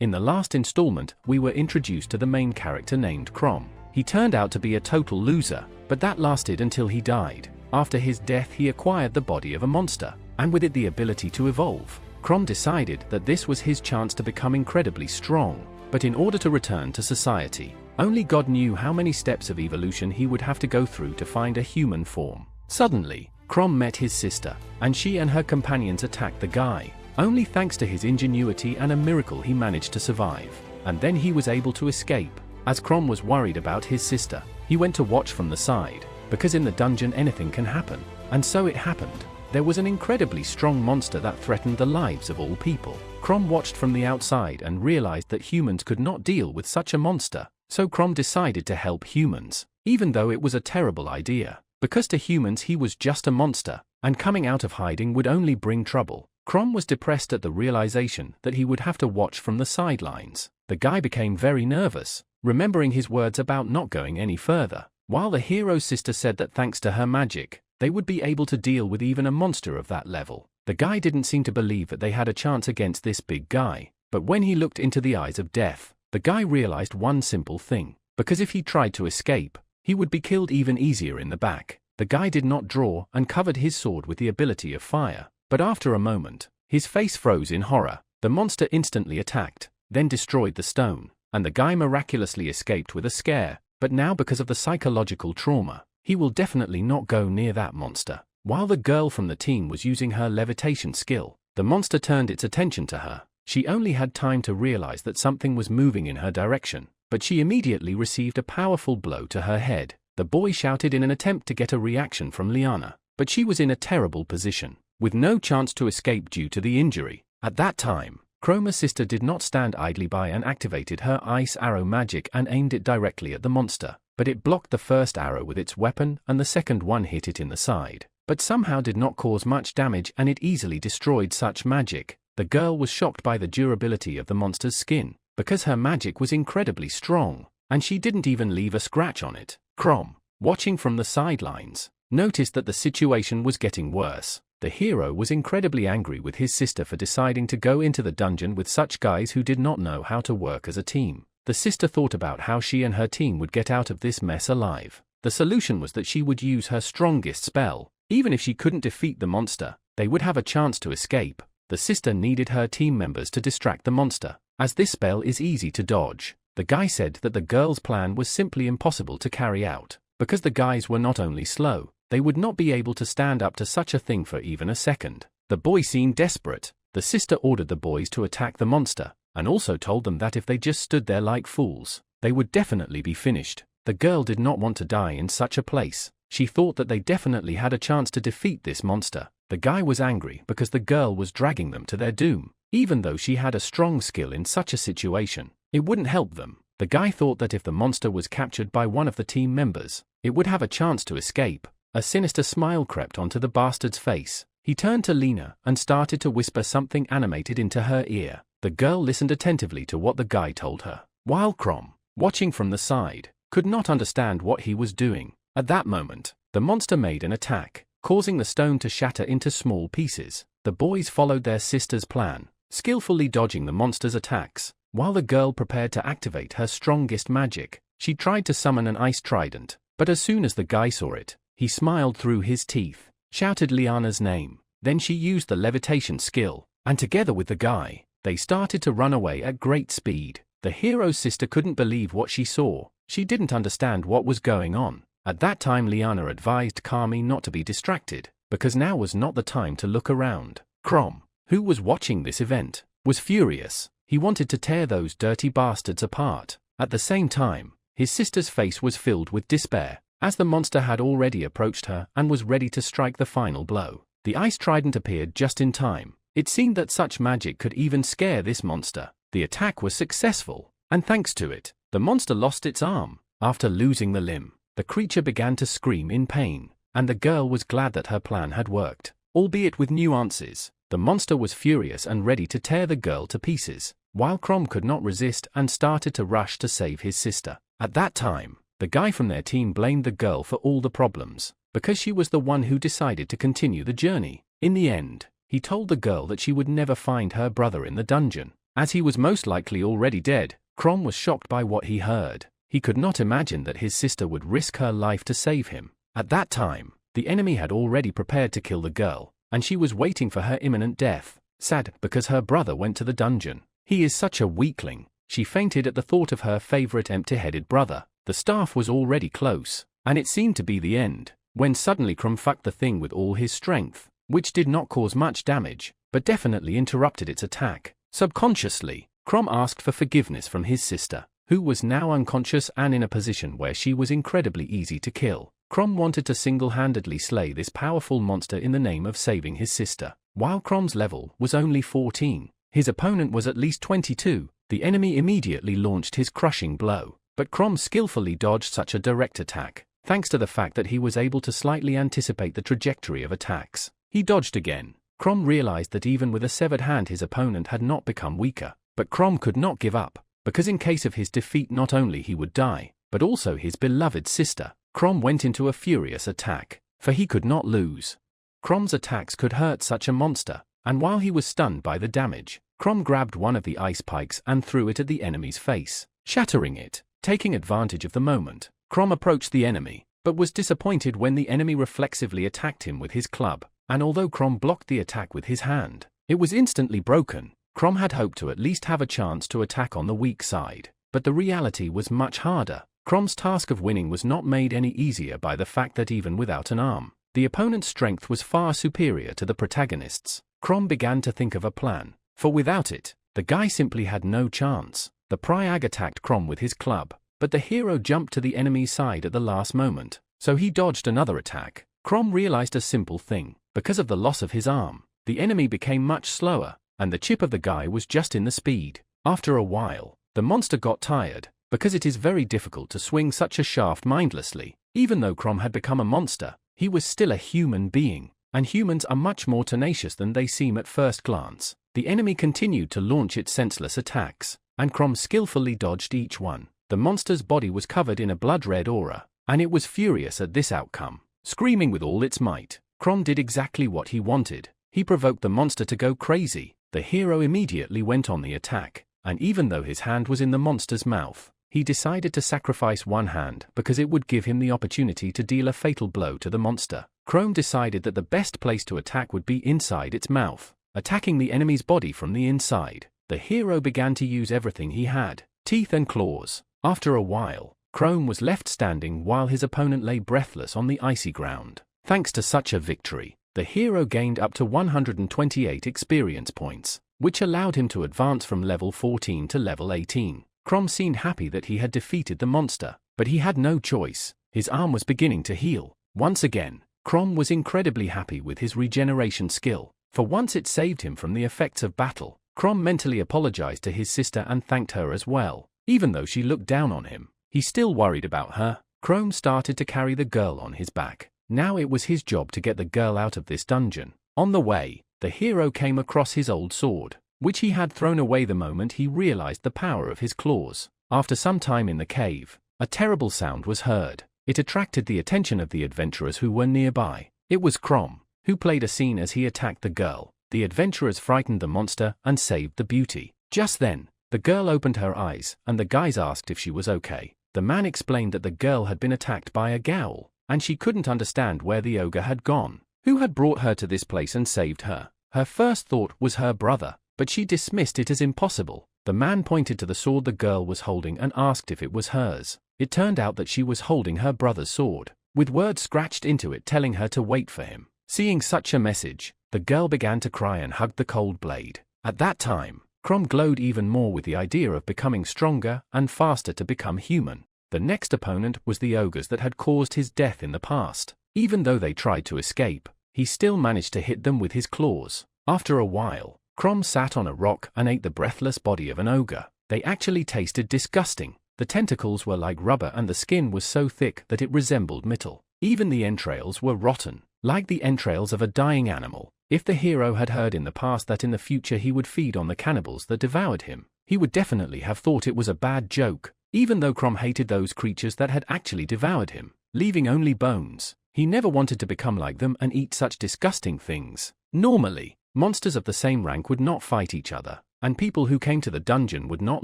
In the last installment, we were introduced to the main character named Crom. He turned out to be a total loser, but that lasted until he died. After his death, he acquired the body of a monster, and with it the ability to evolve. Crom decided that this was his chance to become incredibly strong, but in order to return to society, only God knew how many steps of evolution he would have to go through to find a human form. Suddenly, Crom met his sister, and she and her companions attacked the guy. Only thanks to his ingenuity and a miracle he managed to survive, and then he was able to escape. As Crom was worried about his sister, he went to watch from the side, because in the dungeon anything can happen, and so it happened. There was an incredibly strong monster that threatened the lives of all people. Crom watched from the outside and realized that humans could not deal with such a monster, so Crom decided to help humans, even though it was a terrible idea, because to humans he was just a monster, and coming out of hiding would only bring trouble. Crom was depressed at the realization that he would have to watch from the sidelines. The guy became very nervous, remembering his words about not going any further, while the hero's sister said that thanks to her magic, they would be able to deal with even a monster of that level. The guy didn't seem to believe that they had a chance against this big guy, but when he looked into the eyes of death, the guy realized one simple thing, because if he tried to escape, he would be killed even easier in the back. The guy did not draw and covered his sword with the ability of fire, but after a moment, his face froze in horror. The monster instantly attacked, then destroyed the stone, and the guy miraculously escaped with a scare, but now because of the psychological trauma, he will definitely not go near that monster. While the girl from the team was using her levitation skill, the monster turned its attention to her. She only had time to realize that something was moving in her direction, but she immediately received a powerful blow to her head. The boy shouted in an attempt to get a reaction from Liana, but she was in a terrible position, with no chance to escape due to the injury. At that time, Chroma's sister did not stand idly by and activated her ice arrow magic and aimed it directly at the monster, but it blocked the first arrow with its weapon and the second one hit it in the side, but somehow did not cause much damage and it easily destroyed such magic. The girl was shocked by the durability of the monster's skin, because her magic was incredibly strong, and she didn't even leave a scratch on it. Crom, watching from the sidelines, noticed that the situation was getting worse. The hero was incredibly angry with his sister for deciding to go into the dungeon with such guys who did not know how to work as a team. The sister thought about how she and her team would get out of this mess alive. The solution was that she would use her strongest spell. Even if she couldn't defeat the monster, they would have a chance to escape. The sister needed her team members to distract the monster, as this spell is easy to dodge. The guy said that the girl's plan was simply impossible to carry out, because the guys were not only slow, they would not be able to stand up to such a thing for even a second. The boy seemed desperate. The sister ordered the boys to attack the monster, and also told them that if they just stood there like fools, they would definitely be finished. The girl did not want to die in such a place. She thought that they definitely had a chance to defeat this monster. The guy was angry because the girl was dragging them to their doom. Even though she had a strong skill in such a situation, it wouldn't help them. The guy thought that if the monster was captured by one of the team members, it would have a chance to escape. A sinister smile crept onto the bastard's face. He turned to Lena and started to whisper something animated into her ear. The girl listened attentively to what the guy told her, while Crom, watching from the side, could not understand what he was doing. At that moment, the monster made an attack, causing the stone to shatter into small pieces. The boys followed their sister's plan, skillfully dodging the monster's attacks. While the girl prepared to activate her strongest magic, she tried to summon an ice trident, but as soon as the guy saw it, he smiled through his teeth, shouted Liana's name. Then she used the levitation skill, and together with the guy, they started to run away at great speed. The hero's sister couldn't believe what she saw. She didn't understand what was going on. At that time Liana advised Kami not to be distracted, because now was not the time to look around. Crom, who was watching this event, was furious. He wanted to tear those dirty bastards apart. At the same time, his sister's face was filled with despair, as the monster had already approached her and was ready to strike the final blow. The ice trident appeared just in time. It seemed that such magic could even scare this monster. The attack was successful, and thanks to it, the monster lost its arm. After losing the limb, the creature began to scream in pain, and the girl was glad that her plan had worked, albeit with nuances. The monster was furious and ready to tear the girl to pieces, while Crom could not resist and started to rush to save his sister. At that time, the guy from their team blamed the girl for all the problems, because she was the one who decided to continue the journey. In the end, he told the girl that she would never find her brother in the dungeon. As he was most likely already dead, Crom was shocked by what he heard. He could not imagine that his sister would risk her life to save him. At that time, the enemy had already prepared to kill the girl, and she was waiting for her imminent death, sad because her brother went to the dungeon. He is such a weakling. She fainted at the thought of her favorite empty-headed brother. The staff was already close, and it seemed to be the end, when suddenly Crom fucked the thing with all his strength, which did not cause much damage, but definitely interrupted its attack. Subconsciously, Crom asked for forgiveness from his sister, who was now unconscious and in a position where she was incredibly easy to kill. Crom wanted to single-handedly slay this powerful monster in the name of saving his sister. While Crom's level was only 14, his opponent was at least 22, the enemy immediately launched his crushing blow. But Crom skillfully dodged such a direct attack, thanks to the fact that he was able to slightly anticipate the trajectory of attacks. He dodged again. Crom realized that even with a severed hand his opponent had not become weaker. But Crom could not give up, because in case of his defeat not only he would die, but also his beloved sister. Crom went into a furious attack, for he could not lose. Crom's attacks could hurt such a monster, and while he was stunned by the damage, Crom grabbed one of the ice pikes and threw it at the enemy's face, shattering it. Taking advantage of the moment, Crom approached the enemy, but was disappointed when the enemy reflexively attacked him with his club, and although Crom blocked the attack with his hand, it was instantly broken. Crom had hoped to at least have a chance to attack on the weak side, but the reality was much harder. Crom's task of winning was not made any easier by the fact that even without an arm, the opponent's strength was far superior to the protagonist's. Crom began to think of a plan, for without it, the guy simply had no chance. The Priag attacked Crom with his club, but the hero jumped to the enemy's side at the last moment, so he dodged another attack. Crom realized a simple thing: because of the loss of his arm, the enemy became much slower, and the chip of the guy was just in the speed. After a while, the monster got tired, because it is very difficult to swing such a shaft mindlessly. Even though Crom had become a monster, he was still a human being, and humans are much more tenacious than they seem at first glance. The enemy continued to launch its senseless attacks, and Crom skillfully dodged each one. The monster's body was covered in a blood-red aura, and it was furious at this outcome. Screaming with all its might, Crom did exactly what he wanted. He provoked the monster to go crazy. The hero immediately went on the attack, and even though his hand was in the monster's mouth, he decided to sacrifice one hand because it would give him the opportunity to deal a fatal blow to the monster. Crom decided that the best place to attack would be inside its mouth, attacking the enemy's body from the inside. The hero began to use everything he had, teeth and claws. After a while, Crom was left standing while his opponent lay breathless on the icy ground. Thanks to such a victory, the hero gained up to 128 experience points, which allowed him to advance from level 14 to level 18. Crom seemed happy that he had defeated the monster, but he had no choice. His arm was beginning to heal. Once again, Crom was incredibly happy with his regeneration skill. For once it saved him from the effects of battle. Crom mentally apologized to his sister and thanked her as well. Even though she looked down on him, he still worried about her. Crom started to carry the girl on his back. Now it was his job to get the girl out of this dungeon. On the way, the hero came across his old sword, which he had thrown away the moment he realized the power of his claws. After some time in the cave, a terrible sound was heard. It attracted the attention of the adventurers who were nearby. It was Crom, who played a scene as he attacked the girl. The adventurers frightened the monster and saved the beauty. Just then, the girl opened her eyes, and the guys asked if she was okay. The man explained that the girl had been attacked by a ghoul, and she couldn't understand where the ogre had gone, who had brought her to this place and saved her. Her first thought was her brother, but she dismissed it as impossible. The man pointed to the sword the girl was holding and asked if it was hers. It turned out that she was holding her brother's sword, with words scratched into it telling her to wait for him. Seeing such a message, the girl began to cry and hugged the cold blade. At that time, Crom glowed even more with the idea of becoming stronger and faster to become human. The next opponent was the ogres that had caused his death in the past. Even though they tried to escape, he still managed to hit them with his claws. After a while, Crom sat on a rock and ate the breathless body of an ogre. They actually tasted disgusting. The tentacles were like rubber and the skin was so thick that it resembled metal. Even the entrails were rotten, like the entrails of a dying animal. If the hero had heard in the past that in the future he would feed on the cannibals that devoured him, he would definitely have thought it was a bad joke. Even though Crom hated those creatures that had actually devoured him, leaving only bones, he never wanted to become like them and eat such disgusting things. Normally, monsters of the same rank would not fight each other, and people who came to the dungeon would not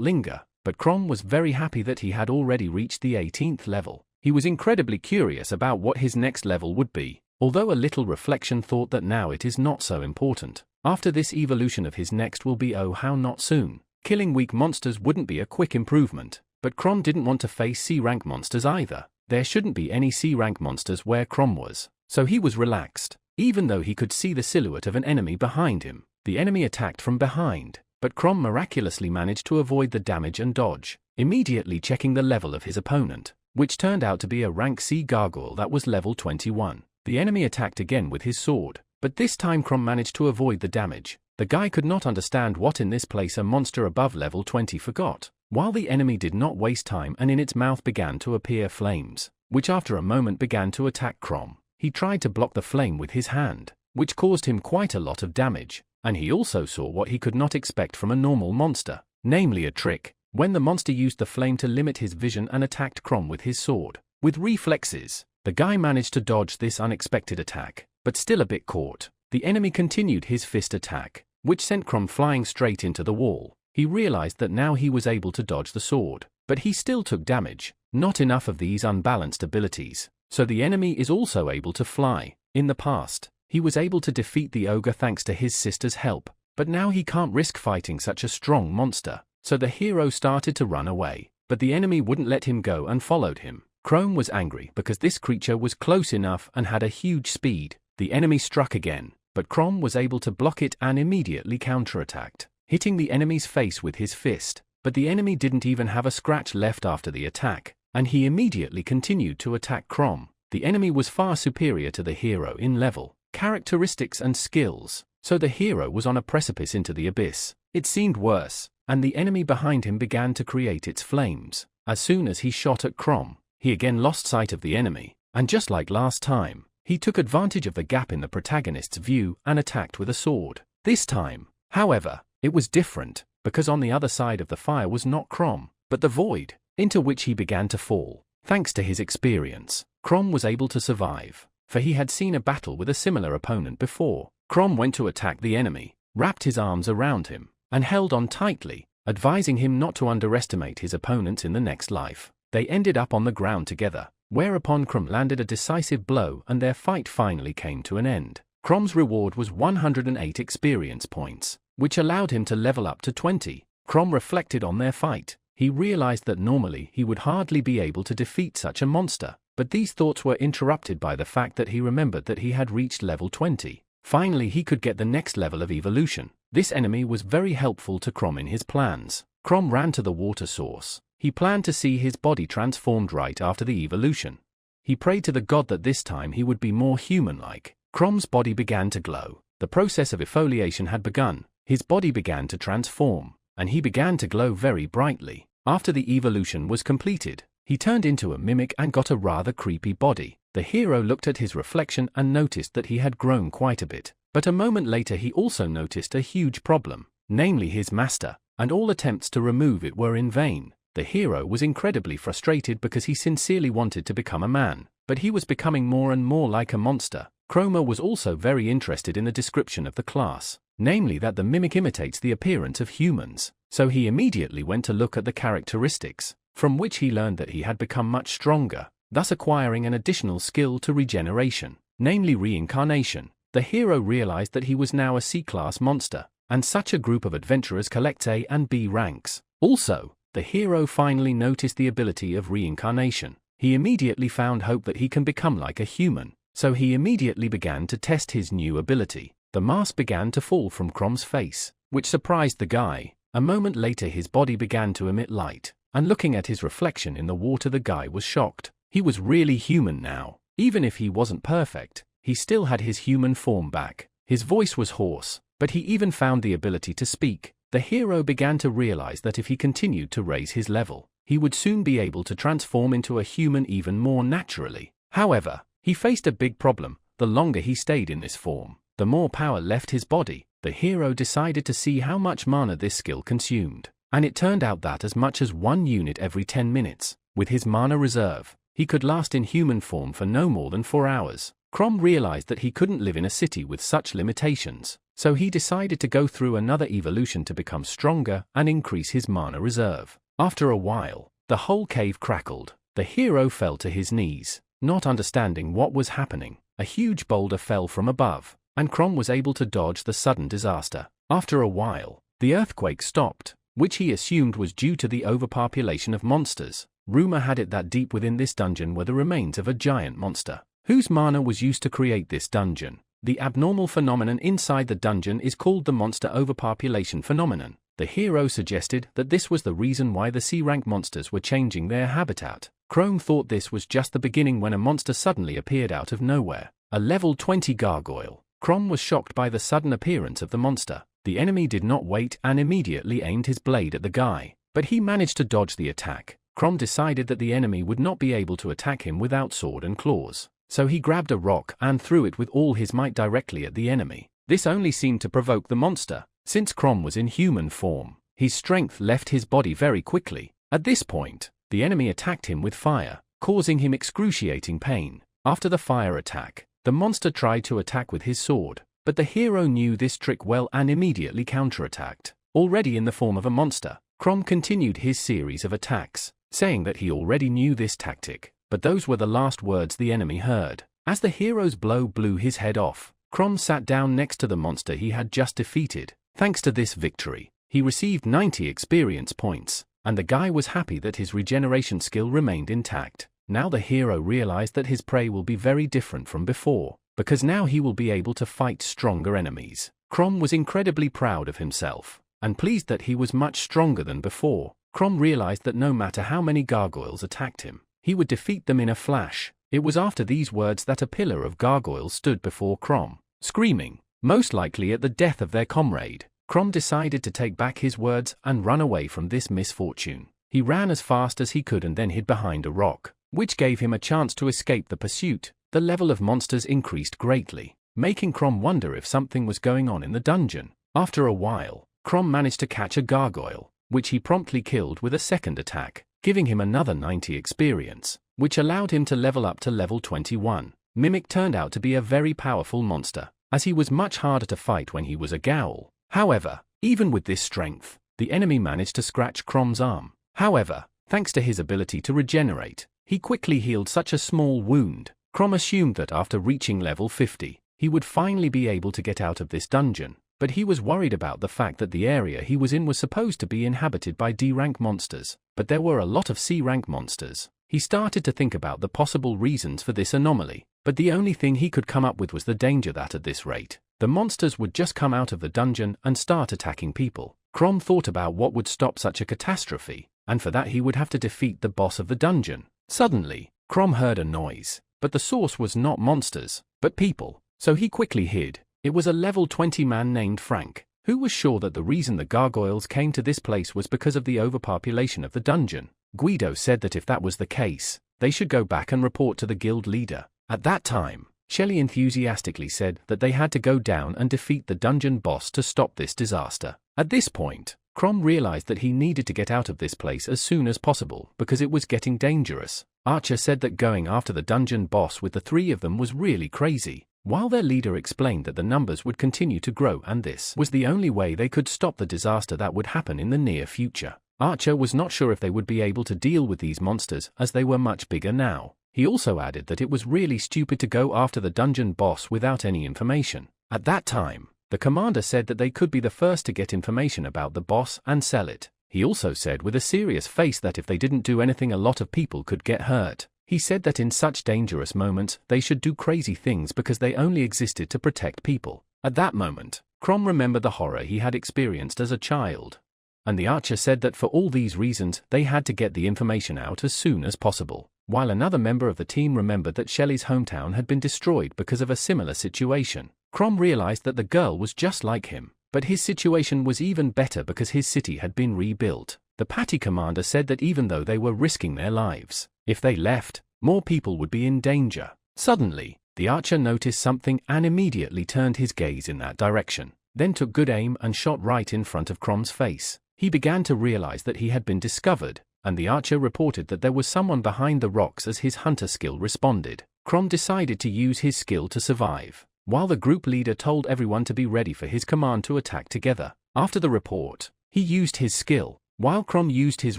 linger, but Crom was very happy that he had already reached the 18th level. He was incredibly curious about what his next level would be, although a little reflection thought that now it is not so important. After this evolution of his next will be oh how not soon. Killing weak monsters wouldn't be a quick improvement, but Crom didn't want to face C-rank monsters either. There shouldn't be any C-rank monsters where Crom was, so he was relaxed, even though he could see the silhouette of an enemy behind him. The enemy attacked from behind, but Crom miraculously managed to avoid the damage and dodge, immediately checking the level of his opponent, which turned out to be a rank C gargoyle that was level 21. The enemy attacked again with his sword, but this time Crom managed to avoid the damage. The guy could not understand what in this place a monster above level 20 forgot, while the enemy did not waste time and in its mouth began to appear flames, which after a moment began to attack Crom. He tried to block the flame with his hand, which caused him quite a lot of damage, and he also saw what he could not expect from a normal monster, namely a trick, when the monster used the flame to limit his vision and attacked Crom with his sword. With reflexes, the guy managed to dodge this unexpected attack, but still a bit caught. The enemy continued his fist attack, which sent Crom flying straight into the wall. He realized that now he was able to dodge the sword, but he still took damage. Not enough of these unbalanced abilities, so the enemy is also able to fly. In the past, he was able to defeat the ogre thanks to his sister's help, but now he can't risk fighting such a strong monster, so the hero started to run away, but the enemy wouldn't let him go and followed him. Crom was angry because this creature was close enough and had a huge speed. The enemy struck again, but Crom was able to block it and immediately counterattacked, hitting the enemy's face with his fist, but the enemy didn't even have a scratch left after the attack, and he immediately continued to attack Crom. The enemy was far superior to the hero in level, characteristics and skills, so the hero was on a precipice into the abyss. It seemed worse, and the enemy behind him began to create its flames. As soon as he shot at Crom, he again lost sight of the enemy, and just like last time, he took advantage of the gap in the protagonist's view and attacked with a sword. This time, however, it was different, because on the other side of the fire was not Crom, but the void, into which he began to fall. Thanks to his experience, Crom was able to survive, for he had seen a battle with a similar opponent before. Crom went to attack the enemy, wrapped his arms around him, and held on tightly, advising him not to underestimate his opponents in the next life. They ended up on the ground together, whereupon Crom landed a decisive blow and their fight finally came to an end. Crom's reward was 108 experience points, which allowed him to level up to 20. Crom reflected on their fight. He realized that normally he would hardly be able to defeat such a monster, but these thoughts were interrupted by the fact that he remembered that he had reached level 20. Finally he could get the next level of evolution. This enemy was very helpful to Crom in his plans. Crom ran to the water source. He planned to see his body transformed right after the evolution. He prayed to the god that this time he would be more human-like. Crom's body began to glow. The process of exfoliation had begun. His body began to transform, and he began to glow very brightly. After the evolution was completed, he turned into a mimic and got a rather creepy body. The hero looked at his reflection and noticed that he had grown quite a bit. But a moment later he also noticed a huge problem, namely his master, and all attempts to remove it were in vain. The hero was incredibly frustrated because he sincerely wanted to become a man, but he was becoming more and more like a monster. Chroma was also very interested in the description of the class, namely that the mimic imitates the appearance of humans, so he immediately went to look at the characteristics, from which he learned that he had become much stronger, thus acquiring an additional skill to regeneration, namely reincarnation. The hero realized that he was now a C-class monster, and such a group of adventurers collects A and B ranks. Also, the hero finally noticed the ability of reincarnation. He immediately found hope that he can become like a human, so he immediately began to test his new ability. The mask began to fall from Crom's face, which surprised the guy. A moment later his body began to emit light, and looking at his reflection in the water the guy was shocked. He was really human now. Even if he wasn't perfect, he still had his human form back. His voice was hoarse, but he even found the ability to speak. The hero began to realize that if he continued to raise his level, he would soon be able to transform into a human even more naturally. However, he faced a big problem. The longer he stayed in this form, the more power left his body. The hero decided to see how much mana this skill consumed, and it turned out that as much as 1 unit every 10 minutes. With his mana reserve, he could last in human form for no more than 4 hours. Crom realized that he couldn't live in a city with such limitations, so he decided to go through another evolution to become stronger and increase his mana reserve. After a while, the whole cave crackled. The hero fell to his knees, not understanding what was happening. A huge boulder fell from above, and Crom was able to dodge the sudden disaster. After a while, the earthquake stopped, which he assumed was due to the overpopulation of monsters. Rumor had it that deep within this dungeon were the remains of a giant monster, whose mana was used to create this dungeon. The abnormal phenomenon inside the dungeon is called the monster overpopulation phenomenon. The hero suggested that this was the reason why the C-rank monsters were changing their habitat. Crom thought this was just the beginning when a monster suddenly appeared out of nowhere. A level 20 gargoyle. Crom was shocked by the sudden appearance of the monster. The enemy did not wait and immediately aimed his blade at the guy, but he managed to dodge the attack. Crom decided that the enemy would not be able to attack him without sword and claws, so he grabbed a rock and threw it with all his might directly at the enemy. This only seemed to provoke the monster. Since Crom was in human form, his strength left his body very quickly. At this point, the enemy attacked him with fire, causing him excruciating pain. After the fire attack, the monster tried to attack with his sword, but the hero knew this trick well and immediately counterattacked. Already in the form of a monster, Crom continued his series of attacks, saying that he already knew this tactic, but those were the last words the enemy heard. As the hero's blow blew his head off, Crom sat down next to the monster he had just defeated. Thanks to this victory, he received 90 experience points, and the guy was happy that his regeneration skill remained intact. Now the hero realized that his prey will be very different from before, because now he will be able to fight stronger enemies. Crom was incredibly proud of himself, and pleased that he was much stronger than before. Crom realized that no matter how many gargoyles attacked him, he would defeat them in a flash. It was after these words that a pillar of gargoyles stood before Crom, screaming, most likely at the death of their comrade. Crom decided to take back his words and run away from this misfortune. He ran as fast as he could and then hid behind a rock, which gave him a chance to escape the pursuit. The level of monsters increased greatly, making Crom wonder if something was going on in the dungeon. After a while, Crom managed to catch a gargoyle, which he promptly killed with a second attack, giving him another 90 experience, which allowed him to level up to level 21. Mimic turned out to be a very powerful monster, as he was much harder to fight when he was a ghoul. However, even with this strength, the enemy managed to scratch Crom's arm. However, thanks to his ability to regenerate, he quickly healed such a small wound. Crom assumed that after reaching level 50, he would finally be able to get out of this dungeon, but he was worried about the fact that the area he was in was supposed to be inhabited by D-rank monsters, but there were a lot of C-rank monsters. He started to think about the possible reasons for this anomaly, but the only thing he could come up with was the danger that at this rate, the monsters would just come out of the dungeon and start attacking people. Crom thought about what would stop such a catastrophe, and for that he would have to defeat the boss of the dungeon. Suddenly, Crom heard a noise, but the source was not monsters, but people, so he quickly hid. It was a level 20 man named Frank, who was sure that the reason the gargoyles came to this place was because of the overpopulation of the dungeon. Guido said that if that was the case, they should go back and report to the guild leader. At that time, Shelley enthusiastically said that they had to go down and defeat the dungeon boss to stop this disaster. At this point, Crom realized that he needed to get out of this place as soon as possible because it was getting dangerous. Archer said that going after the dungeon boss with the three of them was really crazy, while their leader explained that the numbers would continue to grow and this was the only way they could stop the disaster that would happen in the near future. Archer was not sure if they would be able to deal with these monsters as they were much bigger now. He also added that it was really stupid to go after the dungeon boss without any information. At that time, the commander said that they could be the first to get information about the boss and sell it. He also said with a serious face that if they didn't do anything a lot of people could get hurt. He said that in such dangerous moments they should do crazy things because they only existed to protect people. At that moment, Crom remembered the horror he had experienced as a child. And the archer said that for all these reasons they had to get the information out as soon as possible. While another member of the team remembered that Shelley's hometown had been destroyed because of a similar situation. Crom realized that the girl was just like him, but his situation was even better because his city had been rebuilt. The Patty commander said that even though they were risking their lives, if they left, more people would be in danger. Suddenly, the archer noticed something and immediately turned his gaze in that direction, then took good aim and shot right in front of Crom's face. He began to realize that he had been discovered, and the archer reported that there was someone behind the rocks as his hunter skill responded. Crom decided to use his skill to survive, while the group leader told everyone to be ready for his command to attack together. After the report, he used his skill. While Crom used his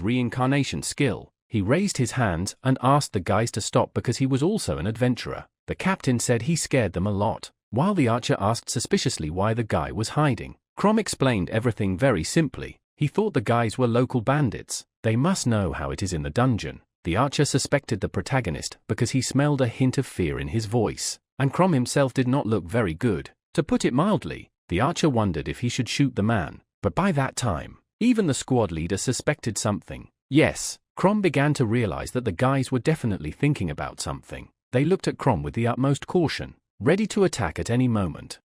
reincarnation skill, he raised his hands and asked the guys to stop because he was also an adventurer. The captain said he scared them a lot, while the archer asked suspiciously why the guy was hiding. Crom explained everything very simply. He thought the guys were local bandits. They must know how it is in the dungeon. The archer suspected the protagonist because he smelled a hint of fear in his voice, and Crom himself did not look very good. To put it mildly, the archer wondered if he should shoot the man, but by that time, even the squad leader suspected something. Yes, Crom began to realize that the guys were definitely thinking about something. They looked at Crom with the utmost caution, ready to attack at any moment.